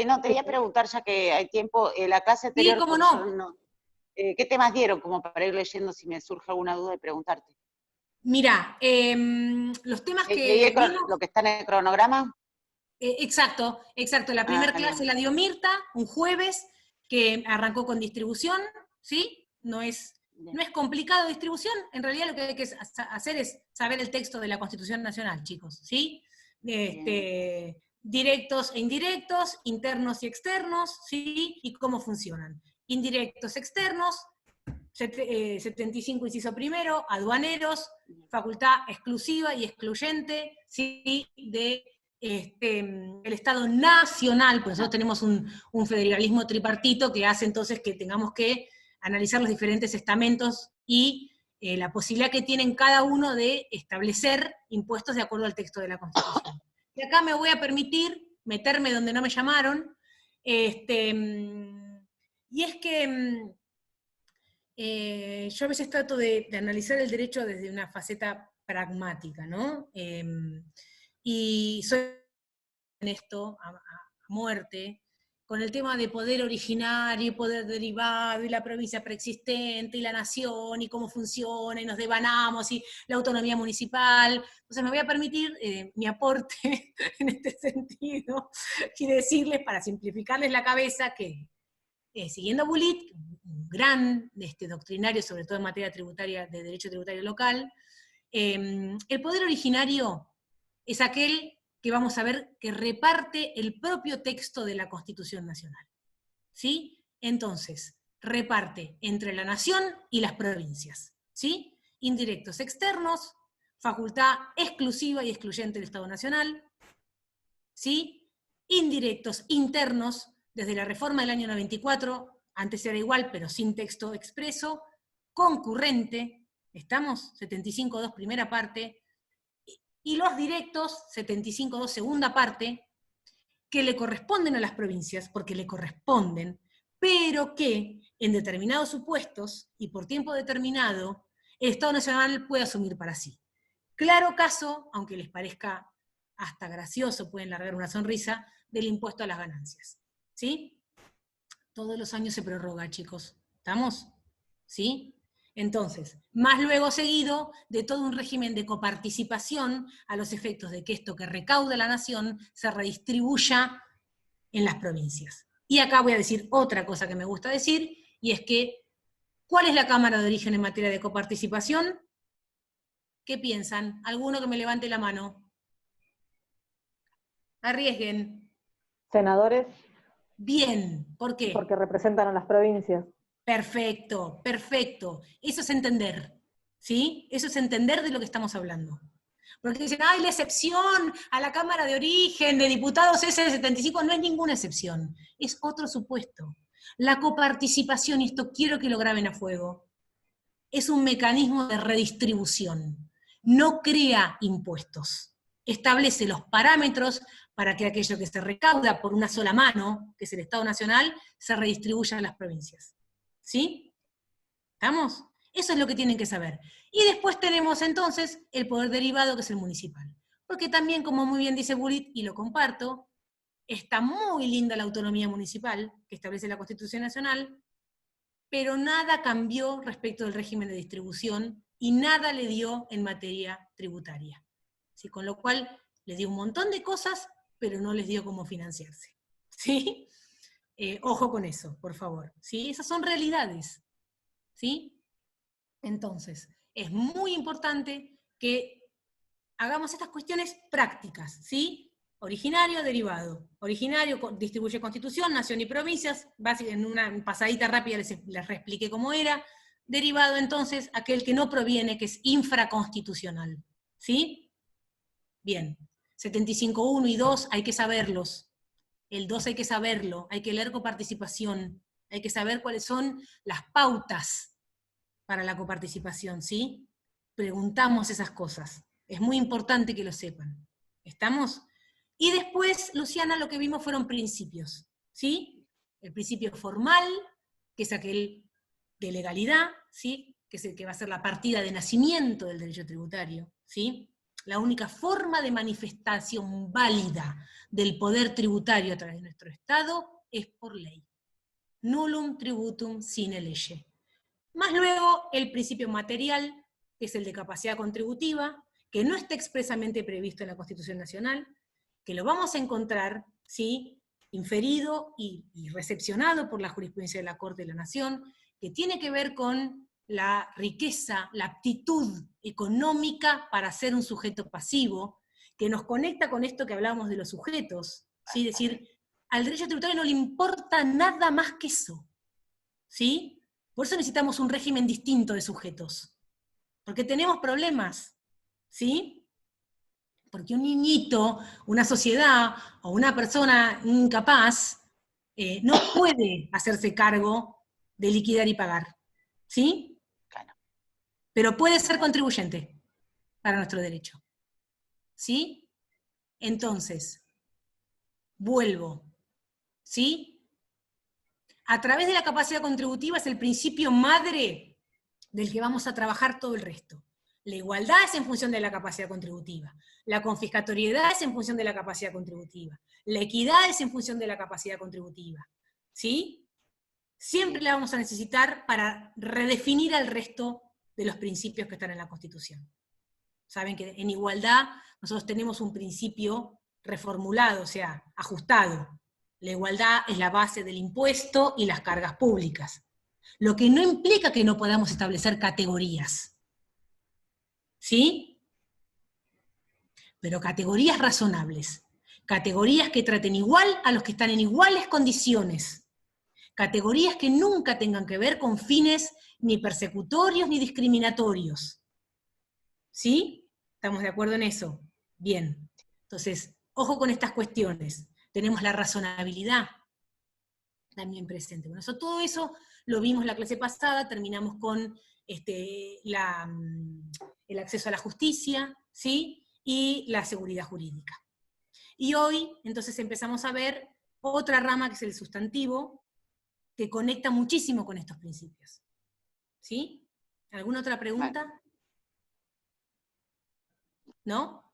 No, te voy a preguntar, ya que hay tiempo, la clase anterior... Sí, cómo no. ¿Qué temas dieron como para ir leyendo si me surge alguna duda y preguntarte? Mira, los temas que... ¿Leí lo que está en el cronograma? Exacto. La primera clase la dio Mirta, un jueves, que arrancó con distribución, ¿sí? No es complicado distribución, en realidad lo que hay que hacer es saber el texto de la Constitución Nacional, chicos, ¿sí? directos e indirectos, internos y externos, ¿sí? Y cómo funcionan. Indirectos externos, 75 inciso primero, aduaneros, facultad exclusiva y excluyente, ¿sí? De el Estado nacional, pues nosotros tenemos un federalismo tripartito que hace entonces que tengamos que analizar los diferentes estamentos y la posibilidad que tienen cada uno de establecer impuestos de acuerdo al texto de la Constitución. Y acá me voy a permitir meterme donde no me llamaron, y es que yo a veces trato de analizar el derecho desde una faceta pragmática, ¿no? Y soy en esto a muerte, con el tema de poder originario y poder derivado, y la provincia preexistente, y la nación, y cómo funciona, y nos devanamos, y la autonomía municipal. Entonces me voy a permitir mi aporte en este sentido, y decirles, para simplificarles la cabeza, que siguiendo a Bullitt, un gran doctrinario, sobre todo en materia tributaria, de derecho tributario local, el poder originario es aquel que vamos a ver que reparte el propio texto de la Constitución Nacional. ¿Sí? Entonces, reparte entre la nación y las provincias. ¿Sí? Indirectos externos, facultad exclusiva y excluyente del Estado Nacional. ¿Sí? Indirectos internos, desde la reforma del año 94, antes era igual, pero sin texto expreso, concurrente, ¿estamos? 75.2 primera parte, y los directos, 75.2 segunda parte, que le corresponden a las provincias, porque le corresponden, pero que en determinados supuestos y por tiempo determinado, el Estado Nacional puede asumir para sí. Claro caso, aunque les parezca hasta gracioso, pueden largar una sonrisa, del impuesto a las ganancias. ¿Sí? Todos los años se prorroga, chicos. ¿Estamos? ¿Sí? Entonces, más luego seguido de todo un régimen de coparticipación a los efectos de que esto que recauda la nación se redistribuya en las provincias. Y acá voy a decir otra cosa que me gusta decir, y es que, ¿cuál es la Cámara de Origen en materia de coparticipación? ¿Qué piensan? ¿Alguno que me levante la mano? Arriesguen. Senadores, Bien, ¿por qué? porque representan a las provincias. Perfecto, perfecto. Eso es entender, ¿sí? Eso es entender de lo que estamos hablando. Porque dicen, ¡ay, la excepción a la Cámara de Origen de Diputados es el 75! No es ninguna excepción, es otro supuesto. La coparticipación, y esto quiero que lo graben a fuego, es un mecanismo de redistribución. No crea impuestos. Establece los parámetros para que aquello que se recauda por una sola mano, que es el Estado Nacional, se redistribuya a las provincias. ¿Sí? ¿Estamos? Eso es lo que tienen que saber. Y después tenemos entonces el poder derivado, que es el municipal. Porque también, como muy bien dice Bullitt, y lo comparto, está muy linda la autonomía municipal, que establece la Constitución Nacional, pero nada cambió respecto del régimen de distribución, y nada le dio en materia tributaria. ¿Sí? Con lo cual, les dio un montón de cosas, pero no les dio cómo financiarse. ¿Sí? Ojo con eso, por favor. ¿Sí? Esas son realidades. ¿Sí? Entonces, es muy importante que hagamos estas cuestiones prácticas, ¿sí? Originario, derivado. Originario distribuye Constitución, nación y provincias, en una pasadita rápida les reexpliqué cómo era. Derivado, entonces, aquel que no proviene, que es infraconstitucional. ¿Sí? Bien. 75.1 y 2 hay que saberlos. El 2 hay que saberlo, hay que leer coparticipación, hay que saber cuáles son las pautas para la coparticipación, ¿sí? Preguntamos esas cosas. Es muy importante que lo sepan. ¿Estamos? Y después, Luciana, lo que vimos fueron principios, ¿sí? El principio formal, que es aquel de legalidad, ¿sí? Que es el que va a ser la partida de nacimiento del derecho tributario, ¿sí? La única forma de manifestación válida del poder tributario a través de nuestro Estado es por ley. Nullum tributum sine lege. Más luego, el principio material, que es el de capacidad contributiva, que no está expresamente previsto en la Constitución Nacional, que lo vamos a encontrar, ¿sí? Inferido y recepcionado por la jurisprudencia de la Corte de la Nación, que tiene que ver con la riqueza, la aptitud económica para ser un sujeto pasivo, que nos conecta con esto que hablábamos de los sujetos, ¿sí? Es decir, al derecho tributario no le importa nada más que eso, ¿sí? Por eso necesitamos un régimen distinto de sujetos, porque tenemos problemas, ¿sí? Porque un niñito, una sociedad o una persona incapaz no puede hacerse cargo de liquidar y pagar, ¿sí? Claro. Pero puede ser contribuyente para nuestro derecho, ¿sí? Entonces, vuelvo, ¿sí? A través de la capacidad contributiva es el principio madre del que vamos a trabajar todo el resto. La igualdad es en función de la capacidad contributiva, la confiscatoriedad es en función de la capacidad contributiva, la equidad es en función de la capacidad contributiva, ¿sí? Siempre la vamos a necesitar para redefinir al resto de los principios que están en la Constitución. Saben que en igualdad nosotros tenemos un principio reformulado, o sea, ajustado. La igualdad es la base del impuesto y las cargas públicas. Lo que no implica que no podamos establecer categorías. ¿Sí? Pero categorías razonables. Categorías que traten igual a los que están en iguales condiciones. Categorías que nunca tengan que ver con fines ni persecutorios ni discriminatorios. ¿Sí? ¿Estamos de acuerdo en eso? Bien. Entonces, ojo con estas cuestiones. Tenemos la razonabilidad también presente. Bueno, todo eso lo vimos la clase pasada, terminamos con el acceso a la justicia, ¿sí? Y la seguridad jurídica. Y hoy, entonces, empezamos a ver otra rama que es el sustantivo, que conecta muchísimo con estos principios. ¿Sí? ¿Alguna otra pregunta? Vale. ¿No?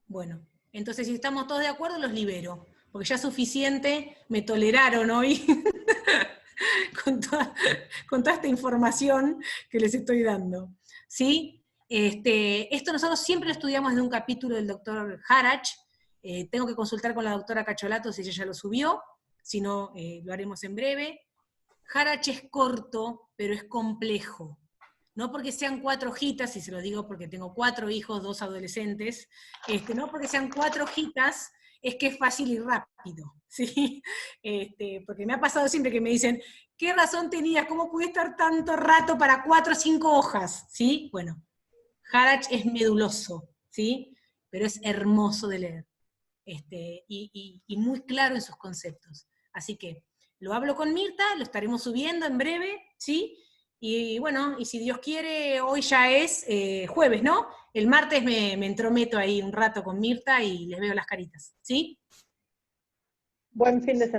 Bueno, entonces si estamos todos de acuerdo, los libero, porque ya es suficiente, me toleraron hoy con toda esta información que les estoy dando. ¿Sí? Esto nosotros siempre lo estudiamos en un capítulo del doctor Harach, tengo que consultar con la doctora Cacholato si ella ya lo subió, si no, lo haremos en breve. Harach es corto, pero es complejo. No porque sean 4 hojitas, y se lo digo porque tengo 4 hijos, 2 adolescentes, no porque sean 4 hojitas, es que es fácil y rápido, ¿sí? Porque me ha pasado siempre que me dicen, ¿qué razón tenías? ¿Cómo pude estar tanto rato para 4 o 5 hojas? ¿Sí? Bueno, Harach es meduloso, ¿sí? Pero es hermoso de leer, y muy claro en sus conceptos. Así que, lo hablo con Mirta, lo estaremos subiendo en breve, ¿sí? Y bueno, y si Dios quiere, hoy ya es jueves, ¿no? El martes me entrometo ahí un rato con Mirta y les veo las caritas, ¿sí? Buen fin de semana.